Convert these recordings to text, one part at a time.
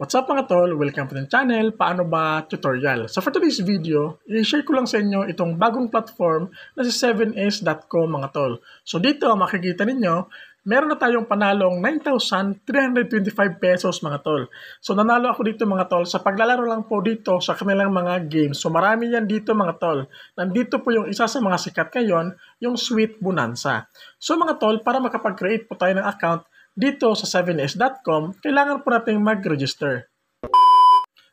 What's up mga tol? Welcome to the channel, Paano Ba Tutorial. So for today's video, i-share ko lang sa inyo itong bagong platform na si 7s.com mga tol. So dito makikita ninyo, meron na tayong panalong 9,325 pesos mga tol. So nanalo ako dito mga tol sa paglalaro lang po dito sa kanilang mga games. So marami yan dito mga tol. Nandito po yung isa sa mga sikat ngayon, yung Sweet Bonanza. So mga tol, para makapag-create po tayo ng account dito sa 7s.com, kailangan po natin mag-register.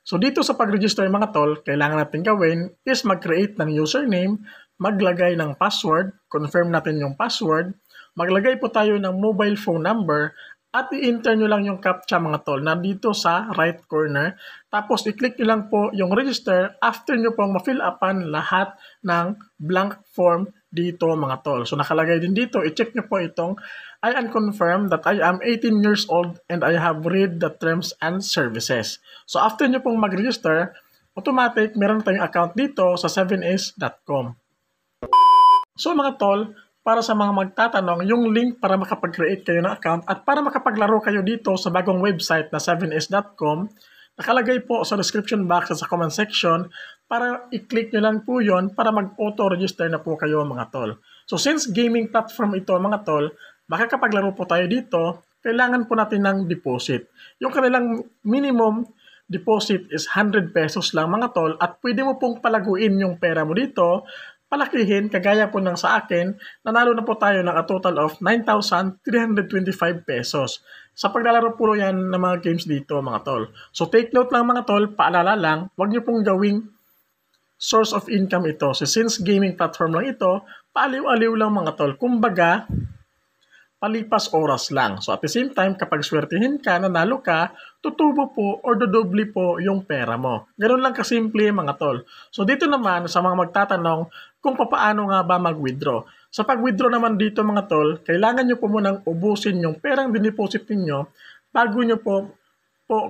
So dito sa pag-register mga tol, kailangan natin gawin is mag-create ng username, maglagay ng password, confirm natin yung password, maglagay po tayo ng mobile phone number, at i-enter nyo lang yung CAPTCHA mga tol na dito sa right corner. Tapos i-click nyo lang po yung register after nyo pong ma-fill upan lahat ng blank form dito mga tol. So nakalagay din dito, i-check nyo po itong I am confirmed that I am 18 years old and I have read the terms and services. So after nyo pong mag-register, automatic meron tayong account dito sa 7s.com. So mga tol, para sa mga magtatanong, yung link para makapag-create kayo ng account at para makapaglaro kayo dito sa bagong website na 7s.com, nakalagay po sa description box at sa comment section para i-click nyo lang po yon para mag-auto-register na po kayo mga tol. So since gaming platform ito mga tol, makakapaglaro po tayo dito, kailangan po natin ng deposit. Yung kanilang minimum deposit is 100 pesos lang mga tol at pwede mo pong palaguin yung pera mo dito, palakihin, kagaya po ng sa akin, nanalo na po tayo ng a total of 9,325 pesos. Sa paglalaro po yan ng mga games dito mga tol. So take note lang mga tol, paalala lang, huwag nyo pong gawing source of income ito. So since gaming platform lang ito, paaliw-aliw lang mga tol. Kumbaga, palipas oras lang. So at the same time, kapag swertihin ka, nanalo ka, tutubo po or dodoble po yung pera mo. Ganun lang kasimple mga tol. So dito naman sa mga magtatanong kung paano nga ba mag-withdraw. Sa pag-withdraw naman dito mga tol, kailangan nyo po munang ubusin yung perang dineposit ninyo bago nyo po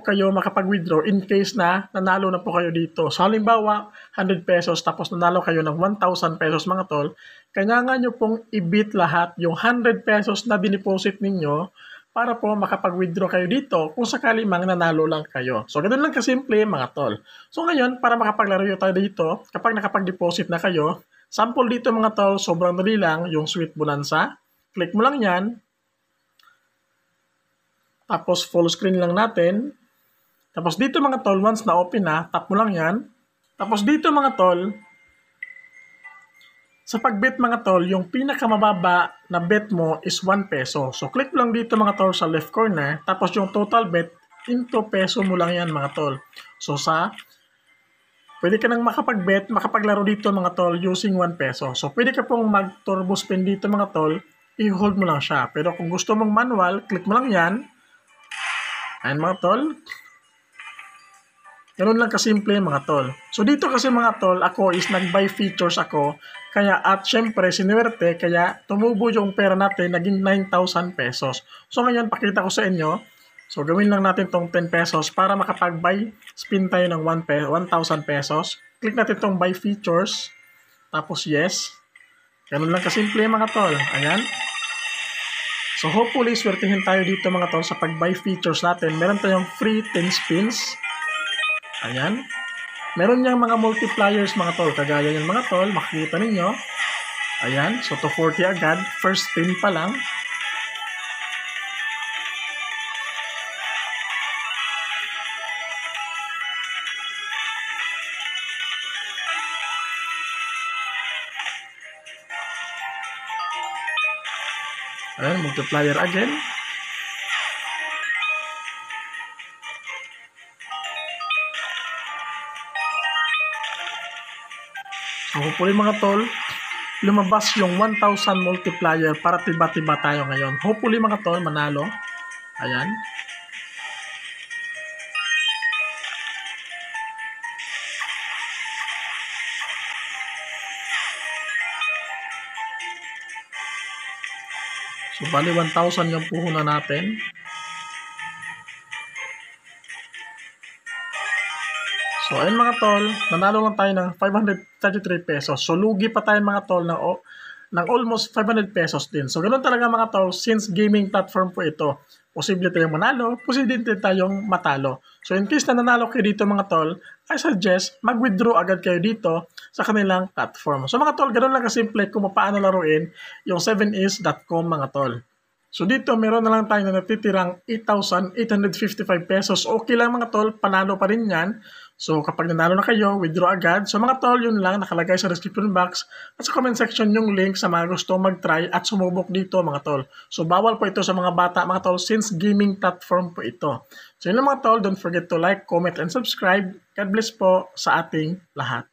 kayo makapag-withdraw in case na nanalo na po kayo dito. So halimbawa, 100 pesos tapos nanalo kayo ng 1,000 pesos mga tol, kailangan nyo pong i-beat lahat yung 100 pesos na dineposit ninyo para po makapag-withdraw kayo dito kung sakali mang nanalo lang kayo. So ganoon lang kasimple mga tol. So ngayon, para makapaglaro tayo dito, kapag nakapag-deposit na kayo, sample dito mga tol, sobrang dali lang, yung Sweet Bonanza. Click mo lang yan. Tapos full screen lang natin. Tapos dito mga tol, once na open na, tap mo lang yan. Tapos dito mga tol, sa pag-bet mga tol, yung pinakamababa na bet mo is 1 peso. So click lang dito mga tol sa left corner. Tapos yung total bet, into peso mo lang yan mga tol. So pwede ka nang makapag-bet, makapaglaro dito mga tol using 1 peso. So pwede ka pong mag-turbo spin dito mga tol, i-hold mo lang siya. Pero kung gusto mong manual, click mo lang yan. Ayan mga tol. Ganun lang kasimple mga tol. So dito kasi mga tol, ako is nag-buy features ako. Kaya at syempre sinuwerte, kaya tumubo yung pera natin, naging 9,000 pesos. So ngayon pakita ko sa inyo. So gawin lang natin tong 10 pesos para makapag-buy spin tayo ng 1,000 pesos. Click natin tong buy features. Tapos yes. Ganun lang kasimple mga tol. Ayan. So hopefully, swertihin tayo dito mga tol sa pag-buy features natin. Meron tayong free 10 spins. Ayan. Meron niyang mga multipliers mga tol. Kagaya yan mga tol, makikita ninyo. Ayan. So to 40 agad. First spin pa lang. Ayan, multiplier again. So, hopefully mga tol, lumabas yung 1,000 multiplier para tiba-tiba tayo ngayon. Hopefully mga tol, manalo. Ayan. So, bali 1,000 yung puhunan natin. So, ayun mga tol, nanalo lang tayo ng 533 pesos. So, lugi pa tayo mga tol ng ng almost 500 pesos din. So ganoon talaga mga tol, since gaming platform po ito, posible tayong manalo, posible din tayong matalo. So in case na nanalo kayo dito mga tol, I suggest mag-withdraw agad kayo dito sa kanilang platform. So mga tol, ganoon lang kasimple kung paano laruin yung 7is.com mga tol. So dito meron na lang tayo na natitirang 8,855 pesos. Okay lang mga tol, panalo pa rin yan. So kapag nanalo na kayo, withdraw agad. So mga tol, yun lang, nakalagay sa description box at sa comment section yung link sa mga gusto mag-try at sumubok dito mga tol. So bawal po ito sa mga bata mga tol since gaming platform po ito. So yun lang mga tol, don't forget to like, comment, and subscribe. God bless po sa ating lahat.